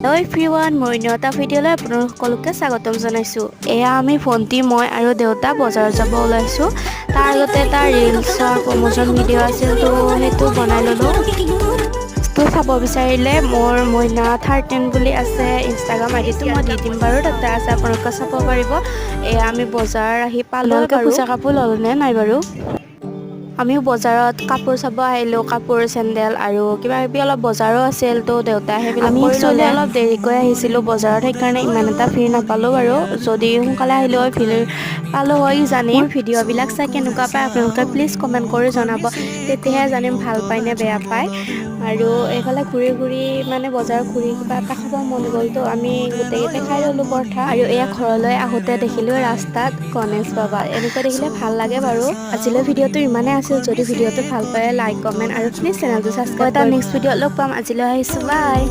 Hello' everyone, মই নটা ভিডিঅ'লৈ আপোনালোক সকলোকে স্বাগতম জনাইছোঁ। এয়া আমি ভণ্টি, মই আৰু দেউতা বজাৰত যাব ওলাইছোঁ। তাৰ আগতে এটা ৰিলছৰ প্ৰমোচন ভিডিঅ' আছিল, তো সেইটো বনাই ল'লোঁ। তো চাব বিচাৰিলে মোৰ মইনা 13 বুলি আছে ইনষ্টাগ্ৰাম আইডিটো, মই দি দিম বাৰু, তাতে আছে, আপোনালোকে চাব পাৰিব। এয়া আমি বজাৰ আহি পালোঁ। পূজা কাপোৰ ল'লে নাই বাৰু? আমিও বজাৰত কাপোৰ চাব আহিলোঁ, কাপোৰ চেণ্ডেল আৰু কিবা কিবি অলপ বজাৰো আছিল, তো দেউতাই সেইবিলাক কৰি ল'লে। অলপ দেৰিকৈ আহিছিলোঁ বজাৰত, সেইকাৰণে ইমান এটা ভিৰ নাপালোঁ বাৰু। যদি সোনকালে আহিলোঁ হয় ভিৰ পালোঁ হয় জানি। মোৰ ভিডিঅ'বিলাক চাই কেনেকুৱা পায় আপোনালোকে প্লিজ কমেণ্ট কৰি জনাব, তেতিয়াহে জানিম ভাল পায় নে বেয়া পায়। আৰু এইফালে ঘূৰি ঘূৰি মানে বজাৰত ঘূৰি কিবা এটা খাব মন গ'ল, তো আমি গোটেইকেইটাই খাই ল'লোঁ পৰঠা। আৰু এয়া ঘৰলৈ আহোঁতে দেখিলোঁ ৰাস্তাত গণেশ বাবা, এনেকুৱা দেখিলে ভাল লাগে বাৰু। আজিলৈ ভিডিঅ'টো ইমানেই আছিল। যদি ভিডিঅ'টো ভাল পায় লাইক, কমেণ্ট আৰু প্লিজ চেনেলটো ছাবস্ক্ৰাইব কৰি নেক্সট ভিডিঅ'ত লগ পাম। আজিলৈ আহিছোঁ, বাই।